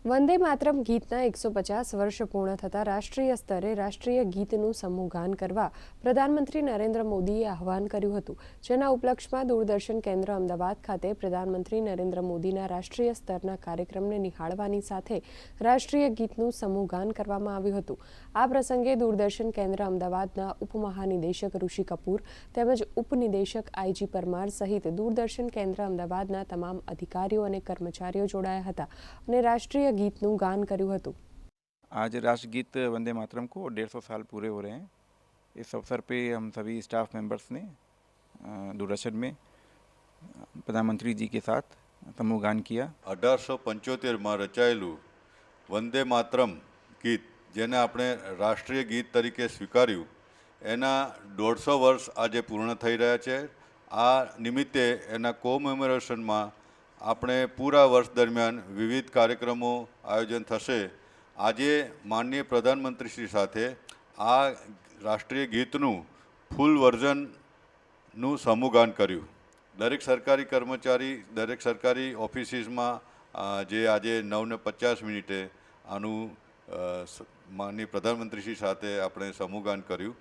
વંદે માતરમ ગીતના 150 વર્ષ પૂર્ણ થતાં રાષ્ટ્રીય સ્તરે રાષ્ટ્રીય ગીતનું સમૂહગાન કરવા પ્રધાનમંત્રી નરેન્દ્ર મોદીએ આહવાન કર્યું હતું, જેના ઉપલક્ષમાં દૂરદર્શન કેન્દ્ર અમદાવાદ ખાતે પ્રધાનમંત્રી નરેન્દ્ર મોદીના રાષ્ટ્રીય સ્તરના કાર્યક્રમને નિહાળવાની સાથે રાષ્ટ્રીય ગીતનું સમૂહગાન કરવામાં આવ્યું હતું. આ પ્રસંગે દૂરદર્શન કેન્દ્ર અમદાવાદના ઉપમહાનિદેશક ઋષિ કપૂર તેમજ ઉપનિદેશક આઈજી પરમાર સહિત દૂરદર્શન કેન્દ્ર અમદાવાદના તમામ અધિકારીઓ અને કર્મચારીઓ જોડાયા હતા અને રાષ્ટ્રીય गीतનું ગાન કર્યું હતું. आज राष्ट्रगीत वंदे मातरम को 150 साल पूरे हो रहे हैं। इस अवसर पे हम सभी स्टाफ मेंबर्स ने दूरदर्शन में प्रधानमंत्री जी के साथ समूह गान किया। 1875 રચાયેલું વંદે માતરમ ગીત, જેને આપણે રાષ્ટ્રીય ગીત તરીકે સ્વીકાર્યું, એના 150 વર્ષ આજે પૂર્ણ થઈ રહ્યા છે. આ નિમિત્તે એના કોમેમોરેશનમાં આપણે પૂરા વર્ષ દરમિયાન વિવિધ કાર્યક્રમો આયોજન થશે. આજે માનનીય પ્રધાનમંત્રીશ્રી સાથે આ રાષ્ટ્રીય ગીતનું ફૂલ વર્ઝનનું સમૂહગાન કર્યું. દરેક સરકારી કર્મચારી, દરેક સરકારી ઓફિસીસમાં જે આજે 9:50 આનું માનનીય પ્રધાનમંત્રીશ્રી સાથે આપણે સમૂહગાન કર્યું.